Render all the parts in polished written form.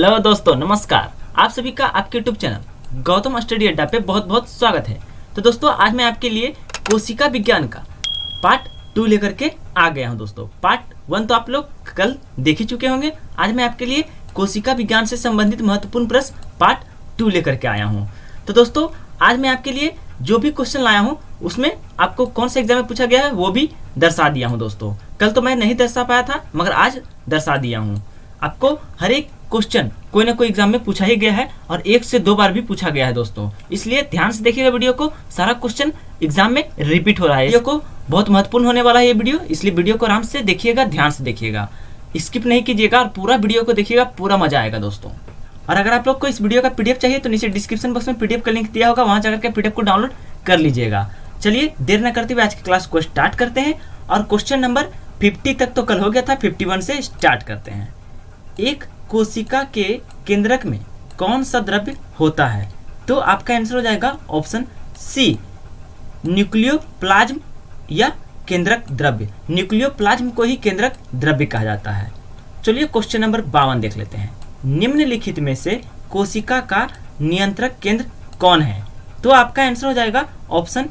Hello दोस्तों, नमस्कार। आप सभी का आपके यूट्यूब चैनल गौतम स्टडी अड्डा पे बहुत बहुत स्वागत है। तो दोस्तों, आज मैं आपके लिए कोशिका विज्ञान का पार्ट 2 लेकर के आ गया हूं। दोस्तों, पार्ट 1 तो आप लोग कल देख ही चुके होंगे। आज मैं आपके लिए कोशिका विज्ञान से संबंधित महत्वपूर्ण प्रश्न पार्ट 2 लेकर के आया हूँ। तो दोस्तों, आज मैं आपके लिए जो भी क्वेश्चन लाया हूँ उसमें आपको कौन से एग्जाम में पूछा गया है वो भी दर्शा दिया हूँ। दोस्तों, कल तो मैं नहीं दर्शा पाया था, मगर आज दर्शा दिया हूँ। आपको हर एक क्वेश्चन कोई ना कोई एग्जाम में पूछा ही गया है और 1 से 2 बार भी पूछा गया है दोस्तों। इसलिए ध्यान से देखिएगा वीडियो को, सारा क्वेश्चन एग्जाम में रिपीट हो रहा है। वीडियो को बहुत महत्वपूर्ण होने वाला है ये वीडियो, इसलिए वीडियो को आराम से देखिएगा, ध्यान से देखिएगा, स्किप नहीं कीजिएगा और पूरा वीडियो को देखिएगा, पूरा मजा आएगा दोस्तों। और अगर आप लोग को इस वीडियो का पीडीएफ चाहिए तो नीचे डिस्क्रिप्शन बॉक्स में पीडीएफ का लिंक दिया होगा, वहां जाकर के पीडीएफ को डाउनलोड कर लीजिएगा। चलिए देर न करते हुए आज की क्लास को स्टार्ट करते हैं और क्वेश्चन नंबर 50 तक तो कल हो गया था, 51 से स्टार्ट करते हैं। एक कोशिका के केंद्रक में कौन सा द्रव्य होता है? तो आपका आंसर हो जाएगा ऑप्शन सी, न्यूक्लियोप्लाज्म या केंद्रक द्रव्य। न्यूक्लियोप्लाज्म को ही केंद्रक द्रव्य कहा जाता है। चलिए क्वेश्चन नंबर 52 देख लेते हैं। निम्नलिखित में से कोशिका का नियंत्रक केंद्र कौन है? तो आपका आंसर हो जाएगा ऑप्शन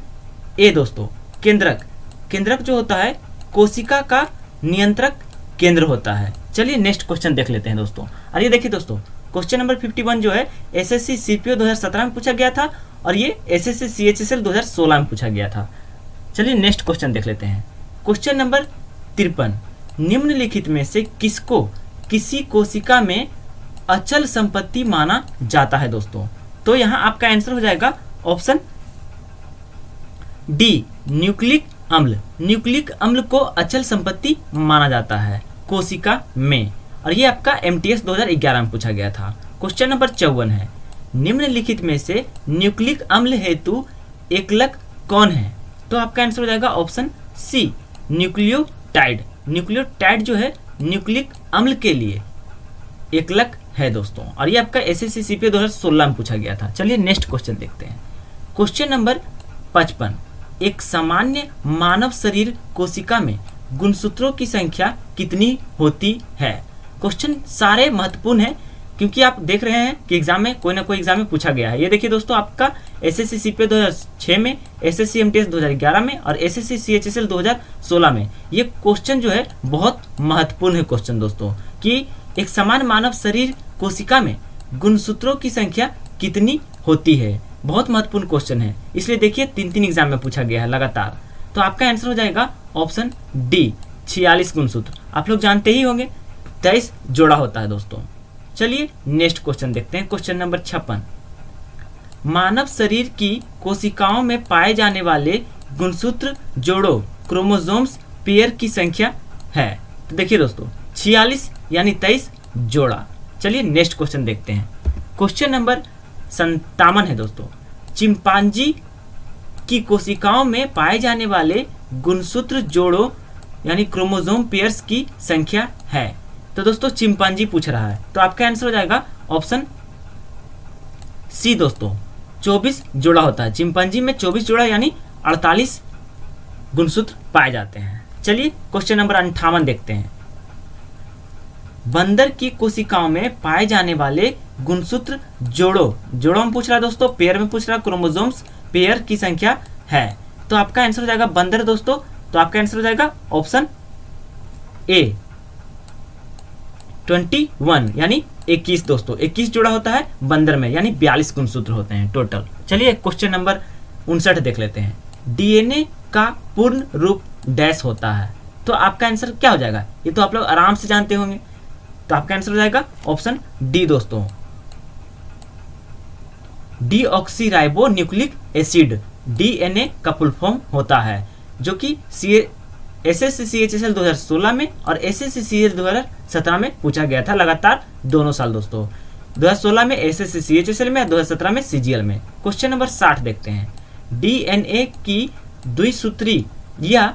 ए दोस्तों, केंद्रक। केंद्रक जो होता है कोशिका का नियंत्रक केंद्र होता है। चलिए नेक्स्ट क्वेश्चन देख लेते हैं दोस्तों। और ये देखिए दोस्तों, क्वेश्चन नंबर 51 जो है एसएससी सीपीओ 2017 में पूछा गया था और ये एसएससी सीएचएसएल 2016 में पूछा गया था। चलिए नेक्स्ट क्वेश्चन देख लेते हैं। क्वेश्चन नंबर 53, निम्नलिखित में से किसको किसी कोशिका में अचल संपत्ति माना जाता है दोस्तों? तो यहाँ आपका आंसर हो जाएगा ऑप्शन डी, न्यूक्लिक अम्ल। न्यूक्लिक अम्ल को अचल संपत्ति माना जाता है कोशिका में, और ये आपका एमटीएस 2011 में पूछा गया था। क्वेश्चन नंबर 54 है, निम्नलिखित में से न्यूक्लिक अम्ल हेतु एकलक कौन है? तो आपका आंसर हो जाएगा ऑप्शन सी, न्यूक्लियोटाइड। न्यूक्लियोटाइड जो है न्यूक्लिक अम्ल के लिए एकलक है दोस्तों, और ये आपका एसएससी सीपीओ 2016 में पूछा गया था। चलिए नेक्स्ट क्वेश्चन देखते हैं। क्वेश्चन नंबर 55, एक सामान्य मानव शरीर कोशिका में गुणसूत्रों की संख्या कितनी होती है? क्वेश्चन सारे महत्वपूर्ण है क्योंकि आप देख रहे हैं कि एग्जाम में कोई ना कोई एग्जाम में पूछा गया है। ये देखिए दोस्तों, आपका एसएससी सीपीओ 2006 में, एसएससी एमटीएस 2011 में और एसएससी सीएचएसएल 2016 में ये क्वेश्चन जो है बहुत महत्वपूर्ण है क्वेश्चन दोस्तों, कि एक समान मानव शरीर कोशिका में गुणसूत्रों की संख्या कितनी होती है। बहुत महत्वपूर्ण क्वेश्चन है, इसलिए देखिए 3 एग्जाम में पूछा गया है लगातार। तो आपका आंसर हो जाएगा ऑप्शन डी, 46 गुणसूत्र। आप लोग जानते ही होंगे 23 जोड़ा होता है दोस्तों। चलिए नेक्स्ट क्वेश्चन देखते हैं। क्वेश्चन नंबर 56, मानव शरीर की कोशिकाओं में पाए जाने वाले गुणसूत्र जोड़ों क्रोमोसोम्स पेयर की संख्या है? तो देखिए दोस्तों, 46 यानी 23 जोड़ा। चलिए नेक्स्ट क्वेश्चन देखते हैं। क्वेश्चन नंबर 57 है दोस्तों, चिंपांजी की कोशिकाओं में पाए जाने वाले गुणसूत्र जोड़ों यानी क्रोमोसोम पेयर्स की संख्या है? तो दोस्तों चिंपांजी पूछ रहा है, तो आपका आंसर हो जाएगा ऑप्शन सी दोस्तों, 24 जोड़ा होता है। चिंपांजी में 24 जोड़ा यानी 48 गुणसूत्र पाए जाते हैं। चलिए क्वेश्चन नंबर 58 देखते हैं। बंदर की कोशिकाओं में पाए जाने वाले गुणसूत्र जोड़ों में पूछ रहा है दोस्तों, पेयर में पूछ रहा है, क्रोमोसोम्स पेयर की संख्या है। तो आपका आंसर हो जाएगा बंदर दोस्तों, तो आपका आंसर हो जाएगा ऑप्शन ए, 21 यानी 21 दोस्तों। 21 जोड़ा होता है बंदर में, यानी 42 गुणसूत्र होते हैं टोटल। चलिए क्वेश्चन नंबर 59 देख लेते हैं। डीएनए का पूर्ण रूप डैश होता है? तो आपका आंसर क्या हो जाएगा? ये तो आप लोग आराम से जानते होंगे, तो आपका आंसर हो जाएगा ऑप्शन डी दोस्तों, डीऑक्सीराइबो न्यूक्लिक एसिड। डीएनए का फुल फॉर्म होता है, जो कि एसएससी सीएचएसएल 2016 में और एसएससी सीएचएसएल 2017 में पूछा गया था लगातार दोनों साल दोस्तों। 2016 में एसएससी सीएचएसएल में, 2017 में सीजीएल में। क्वेश्चन नंबर 60 देखते हैं। डीएनए की द्विसूत्री या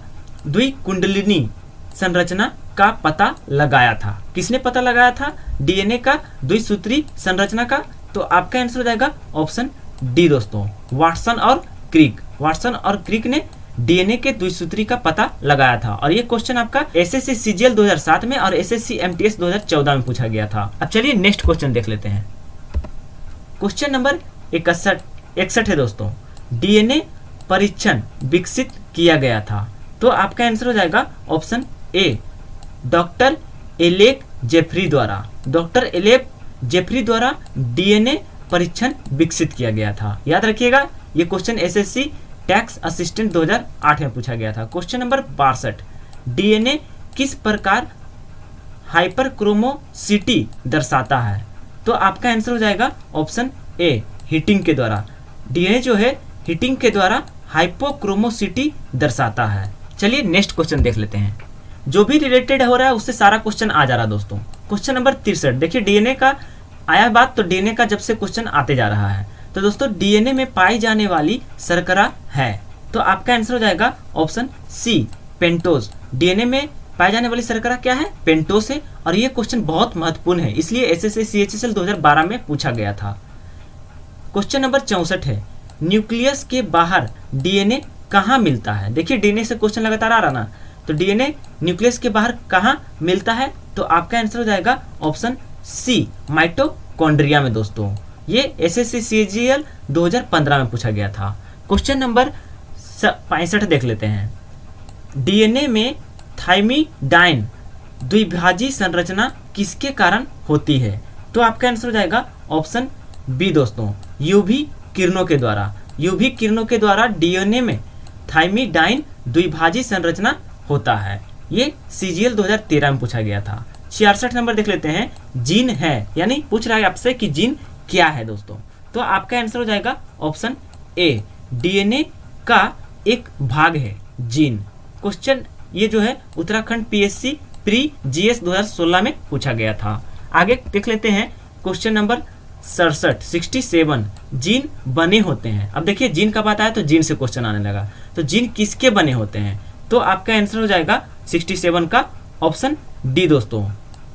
द्विकुंडलिनी संरचना का पता लगाया था? किसने पता लगाया था डीएनए का द्विसूत्री संरचना का? तो आपका आंसर हो जाएगा ऑप्शन डी दोस्तों, वाटसन और क्रिक। वाटसन और क्रिक ने डीएनए के द्विसूत्री का पता लगाया था। और ये क्वेश्चन आपका एसएससी सीजीएल 2007 में और एसएससी एमटीएस 2014 में पूछा गया था। अब चलिए नेक्स्ट क्वेश्चन देख लेते हैं। क्वेश्चन नंबर 61 है दोस्तों, डीएनए परीक्षण विकसित किया गया था। तो आपका आंसर हो जाएगा option A, doctor Alec Jeffrey द्वारा। डॉक्टर एलेक जेफरी द्वारा डीएनए परीक्षण विकसित किया गया था। याद रखिएगा, ये क्वेश्चन एसएससी टैक्स असिस्टेंट 2008 में पूछा गया था। क्वेश्चन नंबर 62, डीएनए किस प्रकार हाइपरक्रोमोसिटी दर्शाता है? तो आपका आंसर हो जाएगा ऑप्शन ए, हीटिंग के द्वारा। डीएनए जो है हीटिंग के द्वारा हाइपोक्रोमोसिटी दर्शाता है। चलिए नेक्स्ट क्वेश्चन देख लेते हैं। जो भी रिलेटेड हो रहा है उससे सारा क्वेश्चन आ जा रहा है दोस्तों। क्वेश्चन नंबर 63, देखिए डीएनए का आया बात, तो डीएनए का जब से क्वेश्चन आते जा रहा है। तो दोस्तों डीएनए में पाई जाने वाली शर्करा है, तो आपका आंसर हो जाएगा ऑप्शन सी, पेंटोज। डीएनए में पाई जाने वाली शर्करा क्या है? पेंटोज है। और ये क्वेश्चन बहुत महत्वपूर्ण है, इसलिए एसएससी सीएचएसएल 2012 में पूछा गया था। क्वेश्चन नंबर 64 है, न्यूक्लियस के बाहर डीएनए कहाँ मिलता है? देखिए डीएनए से क्वेश्चन लगातार आ रहा ना, तो डीएनए न्यूक्लियस के बाहर कहाँ मिलता है? तो आपका आंसर हो जाएगा ऑप्शन सी, माइटोकॉन्ड्रिया में दोस्तों। ये एसएससी सीजीएल 2015 में पूछा गया था। क्वेश्चन नंबर 65 देख लेते हैं। डीएनए में थाइमिडाइन द्विभाजी संरचना किसके कारण होती है? तो आपका आंसर हो जाएगा ऑप्शन बी दोस्तों, यूवी किरणों के द्वारा। यूवी किरणों के द्वारा डीएनए में थाइमिडाइन द्विभाजी संरचना होता है। ये सीजीएल 2013 में पूछा गया था। 66 नंबर देख लेते हैं, जीन है, यानी पूछ रहा है आपसे कि जीन क्या है दोस्तों। तो आपका आंसर हो जाएगा ऑप्शन ए, डीएनए का एक भाग है जीन। क्वेश्चन ये जो है उत्तराखंड पीएससी प्री जीएस 2016 में पूछा गया था। आगे देख लेते हैं क्वेश्चन नंबर 67, जीन बने होते हैं। अब देखिए जीन का बात आया तो जीन से क्वेश्चन आने लगा, तो जीन किसके बने होते हैं? तो आपका आंसर हो जाएगा 67 का ऑप्शन डी दोस्तों,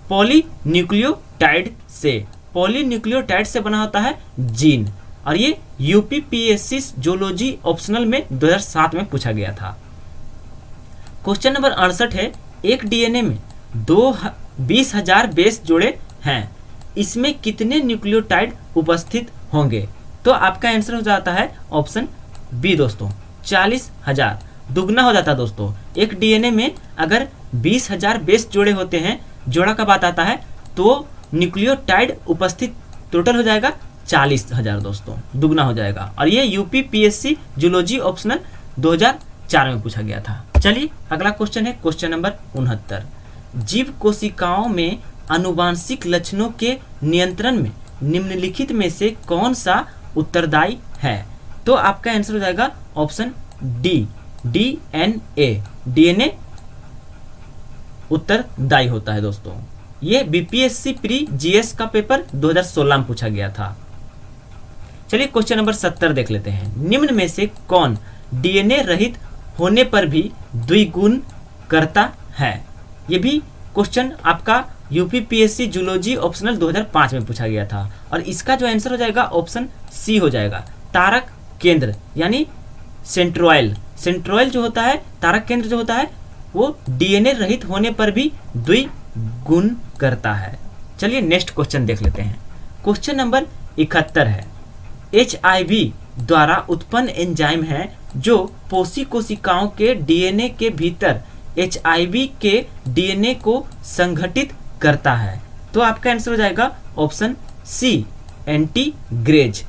पॉलीन्यूक्लियोटाइड से। पॉलीन्यूक्लियोटाइड से बना होता है जीन। और ये यूपीपीएससी जूलॉजी ऑप्शनल में 2007 में पूछा गया था। क्वेश्चन नंबर 68 है, एक डीएनए में 20,000 बेस जोड़े हैं, इसमें कितने न्यूक्लियोटाइड उपस्थित होंगे? तो आपका आंसर हो जाता है ऑप्शन बी दोस्तों, 40,000। दुगना हो जाता है दोस्तों। एक डीएनए में अगर 20,000 बेस जोड़े होते हैं, जोड़ा का बात आता है, तो न्यूक्लियोटाइड उपस्थित टोटल हो जाएगा 40,000 दोस्तों, दुगना हो जाएगा। और ये यूपीपीएससी जूलॉजी ऑप्शनल 2004 में पूछा गया था। चलिए अगला क्वेश्चन है क्वेश्चन नंबर 69, जीव कोशिकाओं में आनुवांशिक लक्षणों के नियंत्रण में निम्नलिखित में से कौन सा उत्तरदायी है? तो आपका आंसर हो जाएगा ऑप्शन डी, डीएनए। डीएनए उत्तरदायी होता है दोस्तों। ये बीपीएससी प्री जीएस का पेपर 2016 में पूछा गया था। चलिए क्वेश्चन नंबर 70 देख लेते हैं। निम्न में से कौन डीएनए रहित होने पर भी द्विगुण करता है? ये भी क्वेश्चन आपका यूपीपीएससी जूलॉजी ऑप्शनल 2005 में पूछा गया था। और इसका जो आंसर हो जाएगा ऑप्शन सी हो जाएगा, तारक केंद्र यानी सेंट्रोइल। सेंट्रोइल जो होता है, तारक केंद्र जो होता है, वो डीएनए रहित होने पर भी द्विगुण करता है। चलिए नेक्स्ट क्वेश्चन देख लेते हैं। क्वेश्चन नंबर 71 है, एचआईवी द्वारा उत्पन्न एंजाइम है जो पोषी कोशिकाओं के डीएनए के भीतर एचआईवी के डीएनए को संगठित करता है। तो आपका आंसर हो जाएगा ऑप्शन सी, एंटीग्रेज।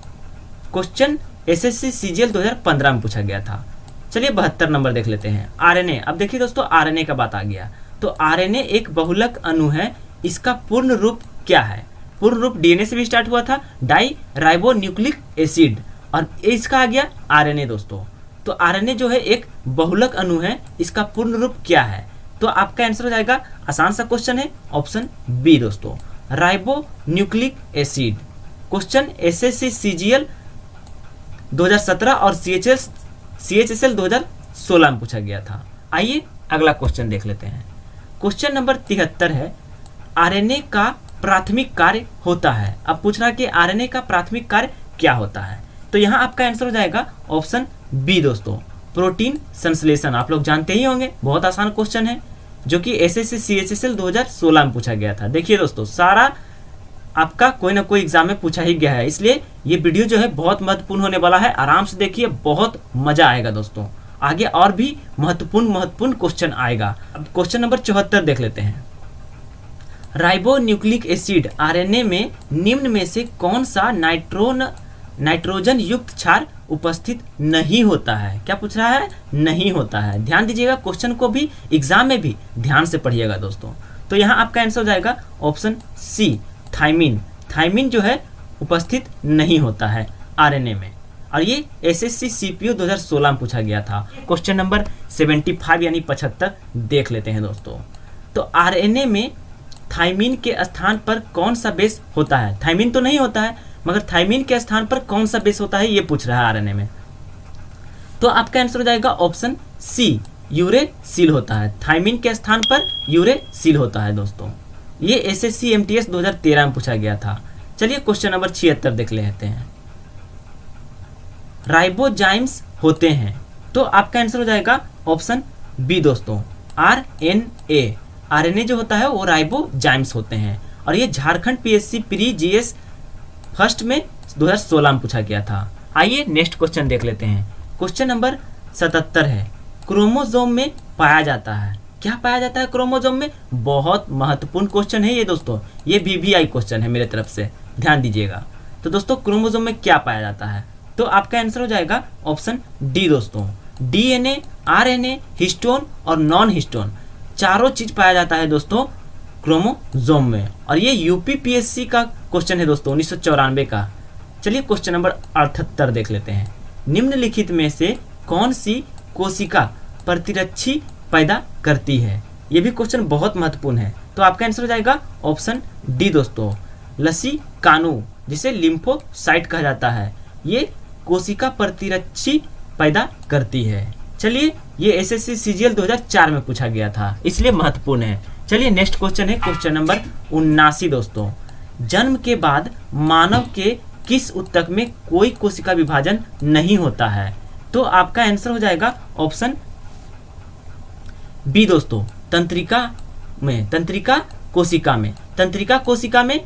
क्वेश्चन एसएससी सीजीएल 2015 में पूछा गया था। चलिए 72 नंबर देख लेते हैं, आरएनए। अब देखिए दोस्तों आरएनए का बात आ गया, तो आरएनए एक बहुलक अणु है, इसका पूर्ण रूप क्या है? पूर्ण रूप डीएनए से भी स्टार्ट हुआ था, डाई राइबो न्यूक्लिक एसिड, और इसका आ गया आरएनए दोस्तों। तो आरएनए जो है एक बहुलक अणु है, इसका पूर्ण रूप क्या है? तो आपका आंसर हो जाएगा, आसान सा क्वेश्चन है, ऑप्शन बी दोस्तों, ribo nucleic acid. Question SSC CGL 2017 और सीएचएसएल 2016 में पूछा गया था। आइए अगला क्वेश्चन देख लेते हैं। क्वेश्चन नंबर 73 है, आरएनए का प्राथमिक कार्य होता है। अब पूछ रहा है कि आरएनए का प्राथमिक कार्य क्या होता है? तो यहाँ आपका आंसर हो जाएगा ऑप्शन बी दोस्तों, प्रोटीन संश्लेषण आप लोग जानते ही होंगे, बहुत आसान क्वेश्चन है जो कि एसएससी सीएचएसएल 2016 में पूछा गया था। देखिए दोस्तों, सारा आपका कोई ना कोई एग्जाम में पूछा ही गया है, इसलिए ये वीडियो जो है बहुत महत्वपूर्ण होने वाला है। आराम से देखिए, बहुत मजा आएगा दोस्तों। आगे और भी महत्वपूर्ण क्वेश्चन आएगा। अब क्वेश्चन नंबर 74 देख लेते हैं। राइबोन्यूक्लिक एसिड आरएनए में निम्न में से कौन सा नाइट्रोजन युक्त क्षार उपस्थित नहीं होता है? क्या पूछ रहा है? नहीं होता है। ध्यान दीजिएगा, क्वेश्चन को भी एग्जाम में भी ध्यान से पढ़िएगा दोस्तों। तो यहाँ आपका आंसर हो जाएगा ऑप्शन सी, थाइमिन। थाइमिन जो है उपस्थित नहीं होता है आरएनए में, और ये एसएससी सीपीयू 2016 में पूछा गया था। क्वेश्चन नंबर 75 यानी 75 देख लेते हैं दोस्तों। तो आरएनए में थाइमिन के स्थान पर कौन सा बेस होता है? थाइमिन तो नहीं होता है, मगर थाइमिन के स्थान पर कौन सा बेस होता है ये पूछ रहा है आरएनए में। तो आपका आंसर हो जाएगा ऑप्शन सी, यूरेसिल होता है। थाइमिन के स्थान पर यूरेसिल होता है दोस्तों। ये एसएससी एमटीएस 2013 में पूछा गया था। चलिए क्वेश्चन नंबर 76 देख लेते हैं। राइबोजाइम्स होते हैं, तो आपका आंसर हो जाएगा ऑप्शन बी दोस्तों, आरएनए। आरएनए जो होता है वो राइबोजाइम्स होते हैं, और ये Jharkhand PSC pre GS first में 2016 में पूछा गया था। आइए नेक्स्ट क्वेश्चन देख लेते हैं। क्वेश्चन नंबर 77 है, क्रोमोसोम में पाया जाता है। क्या पाया जाता है क्रोमोसोम में? बहुत महत्वपूर्ण क्वेश्चन है ये दोस्तों, ये वीवीआई क्वेश्चन है मेरे तरफ से, ध्यान दीजिएगा। तो दोस्तों क्रोमोसोम में क्या पाया जाता है? तो आपका आंसर हो जाएगा ऑप्शन डी दोस्तों, डीएनए, आरएनए, हिस्टोन और नॉन हिस्टोन, चारों चीज पाया जाता है दोस्तों क्रोमोसोम में। और ये यूपीपीएससी का क्वेश्चन है दोस्तों, 1994 का। चलिए क्वेश्चन नंबर 78 देख लेते हैं। निम्नलिखित में से कौन सी कोशिका प्रतिरक्षी पैदा करती है? ये भी क्वेश्चन बहुत महत्वपूर्ण है। तो आपका आंसर हो जाएगा ऑप्शन डी दोस्तों, लसीकानु, जिसे लिम्फोसाइट कहा जाता है, ये कोशिका प्रतिरक्षी पैदा करती है। चलिए, ये एसएससी सीजीएल 2004 में पूछा गया था, इसलिए महत्वपूर्ण है। चलिए नेक्स्ट क्वेश्चन है क्वेश्चन नंबर 79 दोस्तों। जन्म के बाद मानव के किस ऊतक में कोई कोशिका विभाजन नहीं होता है? तो आपका आंसर हो जाएगा ऑप्शन बी दोस्तों, तंत्रिका में, तंत्रिका कोशिका में। तंत्रिका कोशिका में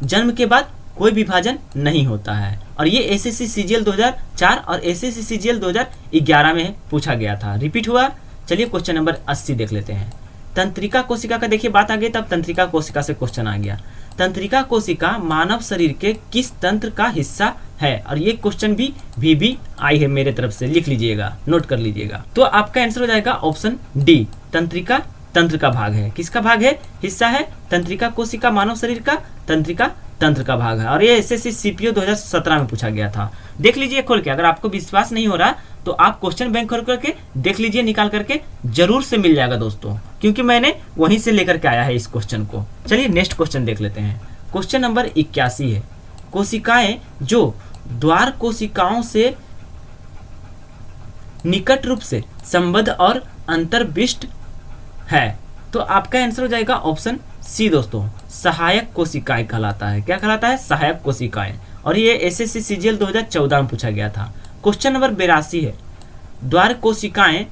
जन्म के बाद कोई विभाजन नहीं होता है, और ये एसएससी सीजीएल 2004 और एसएससी सीजीएल 2011 में पूछा गया था, रिपीट हुआ। चलिए क्वेश्चन नंबर 80 देख लेते हैं। तंत्रिका कोशिका का देखिए बात आ गई, तब तंत्रिका कोशिका से क्वेश्चन आ गया। तंत्रिका कोशिका मानव शरीर के किस तंत्र का हिस्सा है? और ये क्वेश्चन भी आई है मेरे तरफ से, लिख लीजिएगा, नोट कर लीजिएगा। तो आपका आंसर हो जाएगा ऑप्शन डी, तंत्रिका तंत्र का भाग है। किसका भाग है? हिस्सा है। तंत्रिका कोशिका मानव शरीर का तंत्रिका तंत्र का भाग है, और ये एसएससी सीपीयू 2017 में पूछा गया था। देख लीजिए खोल के, अगर आपको विश्वास नहीं हो रहा तो आप क्वेश्चन बैंक खोल करके देख लीजिए, निकाल करके, जरूर से मिल जाएगा दोस्तों, क्योंकि मैंने वहीं से लेकर के आया है इस क्वेश्चन को। चलिए नेक्स्ट क्वेश्चन देख लेते हैं। क्वेश्चन नंबर 81 है, कोशिकाएं जो द्वार कोशिकाओं से निकट रूप से संबद्ध और अंतर्विष्ट है, तो आपका आंसर हो जाएगा ऑप्शन सी दोस्तों, सहायक कोशिकाएं कहलाता है। क्या कहलाता है? सहायक कोशिकाएं, और ये एसएससी सीजीएल 2014 में पूछा गया था। क्वेश्चन नंबर 82 है, द्वार कोशिकाएं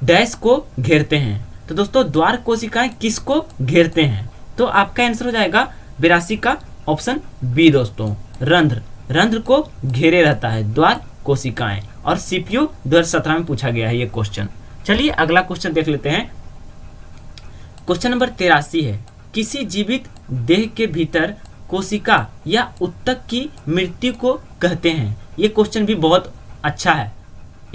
डैश को घेरते हैं। तो दोस्तों द्वार कोशिकाएं किसको घेरते हैं? तो आपका आंसर हो जाएगा 82 का ऑप्शन बी दोस्तों, रंध्र। रंध्र को घेरे रहता है द्वार कोशिकाएं, और सीपीयू 2017 में पूछा गया है ये क्वेश्चन। चलिए अगला क्वेश्चन देख लेते हैं। क्वेश्चन नंबर 83 है, किसी जीवित देह के भीतर कोशिका या ऊतक की मृत्यु को कहते हैं। ये क्वेश्चन भी बहुत अच्छा है,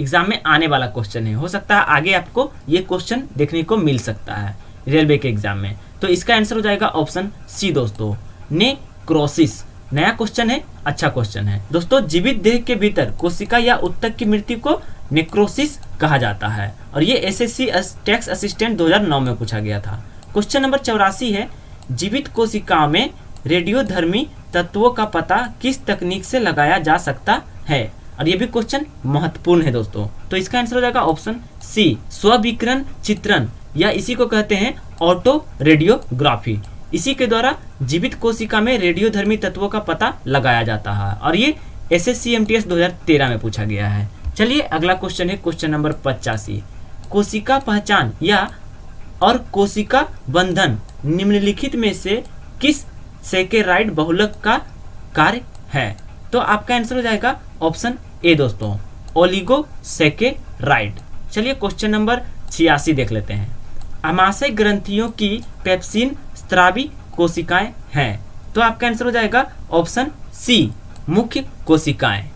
एग्जाम में आने वाला क्वेश्चन है। हो सकता है आगे आपको ये क्वेश्चन देखने को मिल सकता है रेलवे के एग्जाम में। तो इसका आंसर हो जाएगा ऑप्शन सी दोस्तों, नेक्रोसिस। नया क्वेश्चन है, अच्छा क्वेश्चन है दोस्तों। जीवित देह के भीतर कोशिका या ऊतक की मृत्यु को नेक्रोसिस कहा जाता है, और ये एसएससी टैक्स असिस्टेंट 2009 में पूछा गया था। क्वेश्चन नंबर 84 है, जीवित कोशिकाओं में रेडियोधर्मी तत्वों का पता किस तकनीक से लगाया जा सकता है? और ये भी क्वेश्चन महत्वपूर्ण है दोस्तों। तो इसका आंसर हो जाएगा ऑप्शन सी, स्विकिरण चित्रण, या इसी को कहते हैं ऑटो रेडियोग्राफी। इसी के द्वारा जीवित कोशिका में रेडियोधर्मी तत्वों का पता लगाया जाता है, और ये SSC-MTS 2013 में पूछा गया है। चलिए अगला क्वेश्चन है क्वेश्चन नंबर 85। कोशिका पहचान या और कोशिका बंधन निम्नलिखित में से किस सैकेराइड बहुलक का कार्य है? तो आपका आंसर हो जाएगा ऑप्शन ए दोस्तों, ओलिगोसैकेराइड। चलिए क्वेश्चन नंबर 86 देख लेते हैं। अमाशय ग्रंथियों की पेप्सिन स्त्रावी कोशिकाएं हैं। तो आपका आंसर हो जाएगा ऑप्शन सी, मुख्य कोशिकाएं।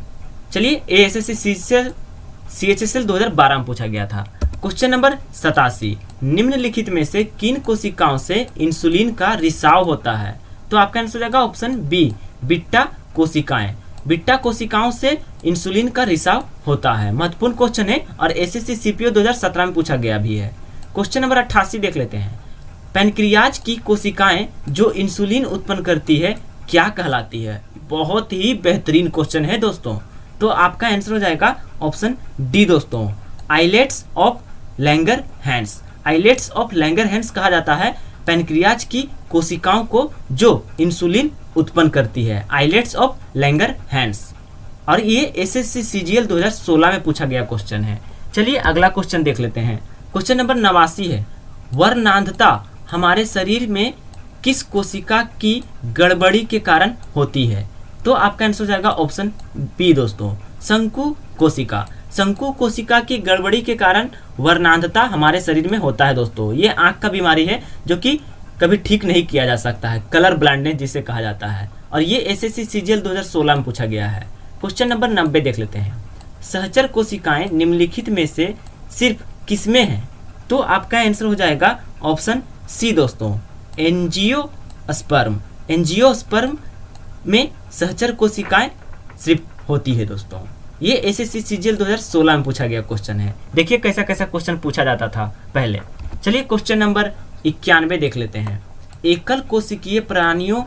चलिए ASSC CHSL 2012 में पूछा गया था। Question number 87। निम्नलिखित में से किन कोशिकाओं से इंसुलिन का रिसाव होता है? तो आपका आंसर हो जाएगा ऑप्शन बी, बिट्टा कोशिकाएं। बिट्टा कोशिकाओं से इंसुलिन का रिसाव होता है। महत्वपूर्ण क्वेश्चन है और SSC CPO 2017 में पूछा गया भी है। क्वेश्चन नंबर 88 देख लेते हैं। पैनक्रियाज की कोशिकाएं जो इंसुलिन उत्पन्न करती है क्या कहलाती है? बहुत ही बेहतरीन क्वेश्चन है दोस्तों। तो आपका आंसर हो जाएगा ऑप्शन डी दोस्तों, islets of Langerhans. Islets of Langerhans कहा जाता है पैनक्रियाज की कोशिकाओं को जो इंसुलिन उत्पन्न करती है, आइलेट्स ऑफ लैंगरहैंस। और ये SSC CGL 2016 में पूछा गया क्वेश्चन है। चलिए अगला क्वेश्चन देख लेते हैं। क्वेश्चन नंबर 89 है। वर्णांधता हमारे शरीर में किस कोशिका की गड़बड़ी के कारण होती है? तो आपका आंसर हो जाएगा ऑप्शन बी दोस्तों, शंकु कोशिका। शंकु कोशिका की गड़बड़ी के कारण वर्णांधता हमारे शरीर में होता है दोस्तों। ये आंख का बीमारी है जो कि कभी ठीक नहीं किया जा सकता है, कलर ब्लाइंडनेस जिसे कहा जाता है। और ये SSC CGL 2016 में पूछा गया है। क्वेश्चन नंबर 90 देख लेते हैं। सहचर कोशिकाएं निम्नलिखित में से सिर्फ किसमें हैं? तो आपका आंसर हो जाएगा ऑप्शन सी दोस्तों, एंजियोस्पर्म। एंजियोस्पर्म में सहचर कोशिकाएं सिर्फ होती है दोस्तों। ये SSC CGL 2016 में पूछा गया क्वेश्चन है। देखिए कैसा कैसा क्वेश्चन पूछा जाता था पहले। चलिए क्वेश्चन नंबर 91 देख लेते हैं। एकल कोशिकीय प्राणियों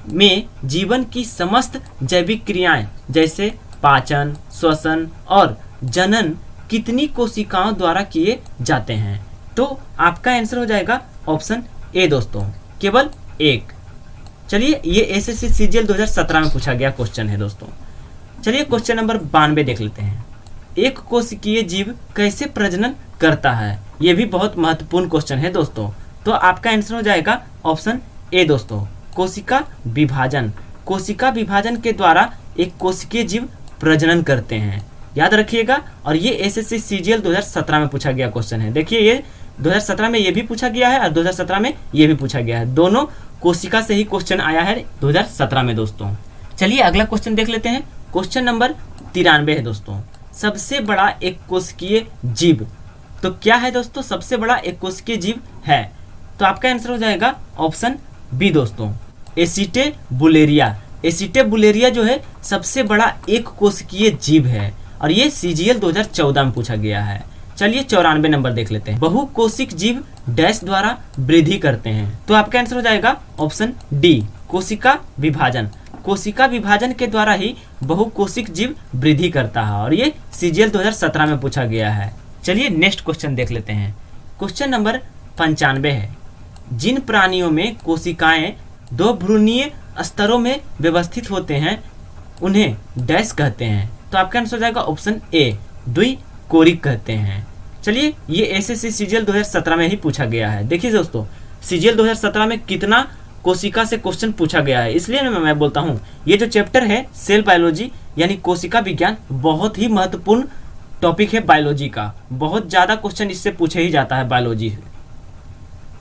में जीवन की समस्त जैविक क्रियाएं जैसे पाचन, श्वसन और जनन कितनी कोशिकाओं द्वारा किए जाते हैं? तो आपका आंसर हो जाएगा ऑप्शन ए दोस्तों, केवल एक। चलिए ये SSC CGL 2017 में पूछा गया क्वेश्चन है दोस्तों। चलिए क्वेश्चन नंबर 92 देख लेते हैं। एक कोशिकीय जीव कैसे प्रजनन करता है? ये भी बहुत महत्वपूर्ण क्वेश्चन है दोस्तों। तो आपका आंसर हो जाएगा ऑप्शन ए दोस्तों, कोशिका विभाजन। कोशिका विभाजन के द्वारा एक कोशिकीय जीव प्रजनन करते हैं, याद रखिएगा। और ये SSC CGL 2017 में पूछा गया क्वेश्चन है। देखिए ये 2017 में ये भी पूछा गया है और 2017 में ये भी पूछा गया है। दोनों कोशिका से ही क्वेश्चन आया है 2017 में दोस्तों। चलिए अगला क्वेश्चन देख लेते हैं। क्वेश्चन नंबर 93 है दोस्तों। सबसे बड़ा एक कोशिकीय जीव तो क्या है दोस्तों? सबसे बड़ा एक कोशिकीय जीव है। तो आपका आंसर हो जाएगा ऑप्शन बी दोस्तों, एसिटेबुलेरिया। एसिटेबुलेरिया जो है सबसे बड़ा एक कोशिकीय जीव है और ये CGL 2014 में पूछा गया है। चलिए 94 नंबर देख लेते हैं। बहुकोशिक जीव डैश द्वारा वृद्धि करते हैं। तो आपका आंसर हो जाएगा ऑप्शन डी, कोशिका विभाजन। कोशिका विभाजन के द्वारा ही बहुकोशिक जीव वृद्धि करता है और ये CGL 2017 में पूछा गया है। चलिए नेक्स्ट क्वेश्चन देख लेते हैं। क्वेश्चन नंबर 95 है। जिन प्राणियों में कोशिकाएं दो भ्रूणीय स्तरों में व्यवस्थित होते हैं उन्हें डैश कहते हैं? तो आपका आंसर हो जाएगा ऑप्शन ए, द्विकोरिक कहते हैं। चलिए ये SSC CGL 2017 में ही पूछा गया है। देखिए दोस्तों CGL 2017 में कितना कोशिका से क्वेश्चन पूछा गया है, इसलिए मैं बोलता हूँ ये जो चैप्टर है सेल बायोलॉजी यानी कोशिका विज्ञान बहुत ही महत्वपूर्ण टॉपिक है बायोलॉजी का। बहुत ज़्यादा क्वेश्चन इससे पूछे ही जाता है बायोलॉजी से।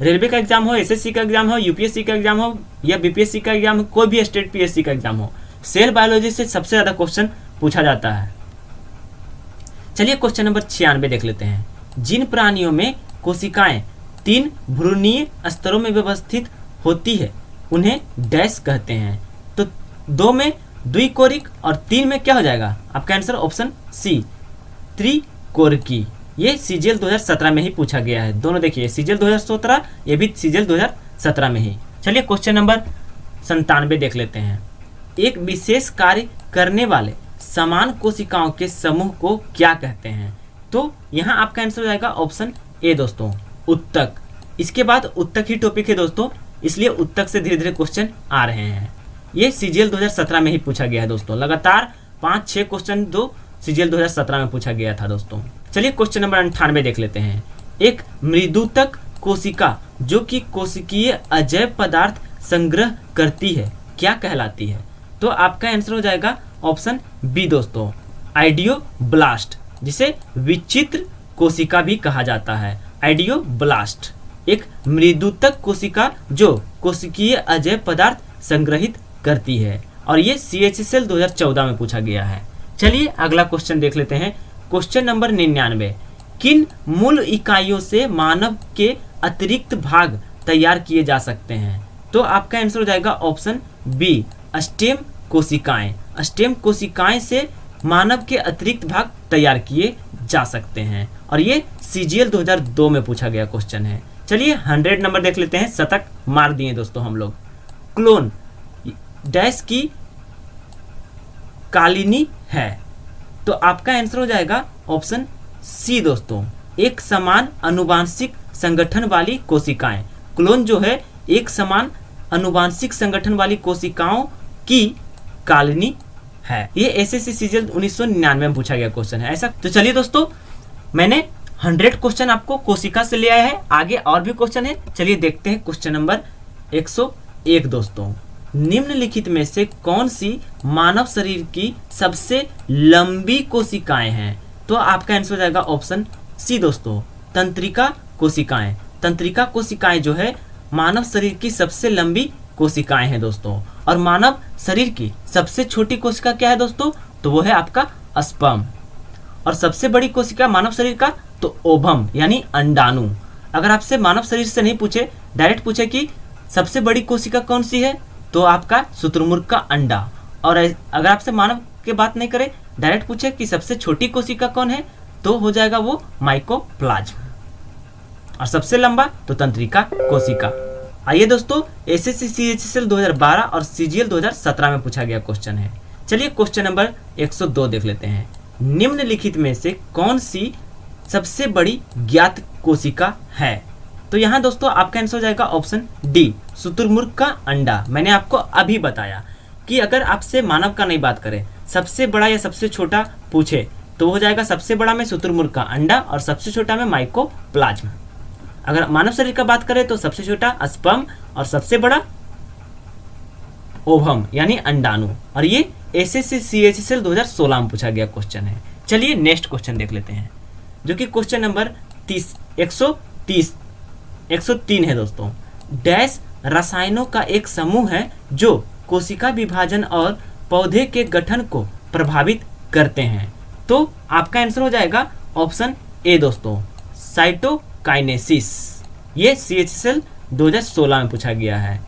रेलवे का एग्जाम हो, SSC का एग्जाम हो, UPSC का एग्जाम हो या BPSC का एग्जाम हो, कोई भी स्टेट PSC का एग्जाम हो, सेल बायोलॉजी से सबसे ज़्यादा क्वेश्चन पूछा जाता है। चलिए क्वेश्चन नंबर 96 देख लेते हैं। जिन प्राणियों में कोशिकाएं 3 भ्रूणीय स्तरों में व्यवस्थित होती है उन्हें डैश कहते हैं? तो 2 में द्विकोरिक और 3 में क्या हो जाएगा? आपका आंसर ऑप्शन सी, त्रिकोरिकी। ये CGL 2017 में ही पूछा गया है। दोनों देखिए CGL 2017, ये भी CGL 2017 में ही। चलिए क्वेश्चन नंबर 97 देख लेते हैं। एक विशेष कार्य करने वाले समान कोशिकाओं के समूह को क्या कहते हैं? तो यहाँ आपका आंसर हो जाएगा ऑप्शन ए दोस्तों, उत्तक। इसके बाद उत्तक ही टॉपिक है दोस्तों, इसलिए उत्तक से धीरे धीरे क्वेश्चन आ रहे हैं। ये सीजीएल 2017 में ही पूछा गया है दोस्तों। लगातार 5-6 क्वेश्चन जो सीजीएल 2017 में पूछा गया था दोस्तों। चलिए क्वेश्चन नंबर 98 देख लेते हैं। एक मृदुतक कोशिका जो कि कोशिकीय अजैव पदार्थ संग्रह करती है क्या कहलाती है? तो आपका आंसर हो जाएगा ऑप्शन बी दोस्तों, आइडियोब्लास्ट, जिसे विचित्र कोशिका भी कहा जाता है। आइडियोब्लास्ट एक मृदुतक कोशिका जो कोशिकीय अजैव पदार्थ संग्रहित करती है, और ये CHSL 2014 में पूछा गया है। चलिए अगला क्वेश्चन देख लेते हैं। क्वेश्चन नंबर 99, किन मूल इकाइयों से मानव के अतिरिक्त भाग तैयार किए जा सकते हैं? तो आपका आंसर हो जाएगा ऑप्शन बी, स्टेम कोशिकाएं। स्टेम कोशिकाएं से मानव के अतिरिक्त भाग तैयार किए जा सकते हैं, और ये CGL 2002 में पूछा गया क्वेश्चन है। चलिए 100 नंबर देख लेते हैं। शतक मार दिए दोस्तों हम लोग। क्लोन डैश की कालिनी है, तो आपका आंसर हो जाएगा ऑप्शन सी दोस्तों, एक समान अनुवांशिक संगठन वाली कोशिकाएं। क्लोन जो है एक समान अनुवांशिक संगठन वाली कोशिकाओं की कालिनी है। ये SSC CGL 1999 में पूछा गया क्वेश्चन है ऐसा। तो चलिए दोस्तों, मैंने 100 क्वेश्चन आपको कोशिका से ले आया है। आगे और भी क्वेश्चन है, चलिए देखते हैं। क्वेश्चन नंबर 101 दोस्तों, निम्नलिखित में से कौन सी मानव शरीर की सबसे लंबी कोशिकाएं हैं? तो आपका आंसर हो जाएगा ऑप्शन सी दोस्तों, तंत्रिका कोशिकाएं। तंत्रिका कोशिकाएं जो है मानव शरीर की सबसे लंबी कोशिकाएं हैं दोस्तों। और मानव शरीर की सबसे छोटी कोशिका क्या है दोस्तों? तो वो है आपका स्पर्म। और सबसे बड़ी कोशिका मानव शरीर का तो ओवम यानी अंडाणु। अगर आपसे मानव शरीर से नहीं पूछे, डायरेक्ट पूछे कि सबसे बड़ी कोशिका कौन सी है, तो आपका शुतुरमुर्ग का अंडा। और अगर आपसे मानव की बात नहीं करे, डायरेक्ट पूछे कि सबसे छोटी कोशिका कौन है, तो हो जाएगा वो माइकोप्लाज्म। और सबसे लंबा तो तंत्रिका कोशिका। आइए दोस्तों, SSC CHSL 2012 और CGL 2017 में पूछा गया क्वेश्चन है। चलिए क्वेश्चन नंबर 102 देख लेते हैं। निम्नलिखित में से कौन सी सबसे बड़ी ज्ञात कोशिका है? तो यहाँ दोस्तों आपका आंसर हो जाएगा ऑप्शन डी, शुतुरमुर्ग का अंडा। मैंने आपको अभी बताया कि अगर आपसे मानव का नहीं बात करें, सबसे बड़ा या सबसे छोटा पूछे, तो हो जाएगा सबसे बड़ा में शुतुरमुर्ग का अंडा और सबसे छोटा में माइकोप्लाज्म। अगर मानव शरीर का बात करें तो सबसे छोटा स्पर्म और सबसे बड़ा ओवम यानी अंडाणु। और ये SSC CHSL 2016 में पूछा गया क्वेश्चन है। चलिए नेक्स्ट क्वेश्चन देख लेते हैं, जो कि क्वेश्चन नंबर 103 है दोस्तों। डैश रसायनों का एक समूह है जो कोशिका विभाजन और पौधे के गठन को प्रभावित करते हैं। तो आपका आंसर हो जाएगा ऑप्शन ए दोस्तों, साइटोकाइनेसिस। ये CHSL 2016 में पूछा गया है।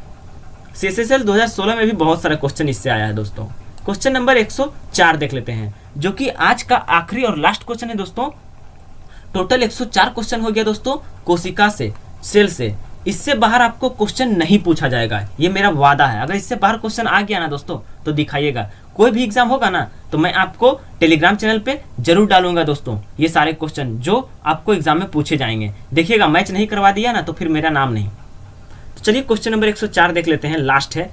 CHSL 2016 में भी बहुत सारा क्वेश्चन इससे आया है दोस्तों। क्वेश्चन नंबर 104 देख लेते हैं, जो कि आज का आखिरी और लास्ट क्वेश्चन है दोस्तों। टोटल 104 क्वेश्चन हो गया दोस्तों कोशिका से, सेल से। इससे बाहर आपको क्वेश्चन नहीं पूछा जाएगा, ये मेरा वादा है। अगर इससे बाहर क्वेश्चन आ गया ना दोस्तों तो दिखाइएगा। कोई भी एग्जाम होगा ना तो मैं आपको टेलीग्राम चैनल पे जरूर डालूंगा दोस्तों, ये सारे क्वेश्चन जो आपको एग्जाम में पूछे जाएंगे। देखिएगा, मैच नहीं करवा दिया ना तो फिर मेरा नाम नहीं। तो चलिए क्वेश्चन नंबर 104 देख लेते हैं, लास्ट है।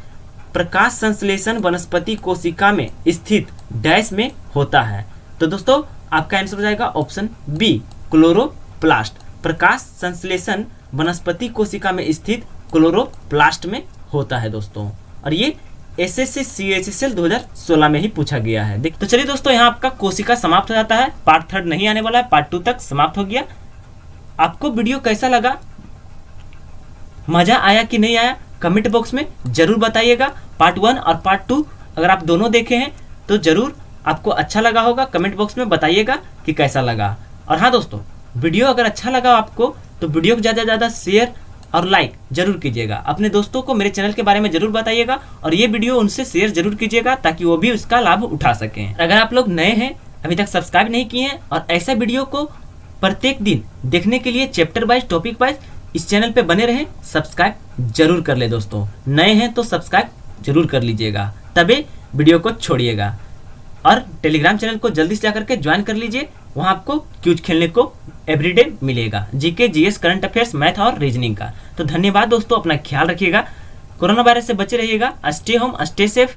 प्रकाश संश्लेषण वनस्पति कोशिका में स्थित डैश में होता है। तो दोस्तों आपका आंसर हो जाएगा ऑप्शन बी, क्लोरोप्लास्ट। प्रकाश संश्लेषण वनस्पति कोशिका में स्थित क्लोरोप्लास्ट में होता है दोस्तों। और ये SSC CHSL 2016 में ही पूछा गया है। तो चलिए दोस्तों, यहाँ आपका कोशिका समाप्त हो जाता है। पार्ट 3 नहीं आने वाला है, पार्ट 2 तक समाप्त हो गया। आपको वीडियो कैसा लगा, मजा आया कि नहीं आया, कमेंट बॉक्स में जरूर बताइएगा। पार्ट 1 और पार्ट 2 अगर आप दोनों देखे हैं तो जरूर आपको अच्छा लगा होगा। कमेंट बॉक्स में बताइएगा कि कैसा लगा। और हाँ दोस्तों, वीडियो अगर अच्छा लगा आपको तो वीडियो को ज़्यादा से ज़्यादा शेयर और लाइक जरूर कीजिएगा। अपने दोस्तों को मेरे चैनल के बारे में जरूर बताइएगा और ये वीडियो उनसे शेयर जरूर कीजिएगा ताकि वो भी उसका लाभ उठा सकें। अगर आप लोग नए हैं, अभी तक सब्सक्राइब नहीं किए हैं और ऐसा वीडियो को प्रत्येक दिन देखने के लिए चैप्टर वाइज, टॉपिक वाइज इस चैनल पे बने रहें, सब्सक्राइब जरूर कर ले दोस्तों। नए हैं तो सब्सक्राइब जरूर कर लीजिएगा, तभी वीडियो को छोड़िएगा। और टेलीग्राम चैनल को जल्दी से जाकर के ज्वाइन कर लीजिए, वहाँ आपको क्यूज खेलने को एवरीडे मिलेगा, GK, GS, current affairs, math और रीजनिंग का। तो धन्यवाद दोस्तों, अपना ख्याल रखिएगा। कोरोना वायरस से बचे रहिएगा। Stay home, stay safe.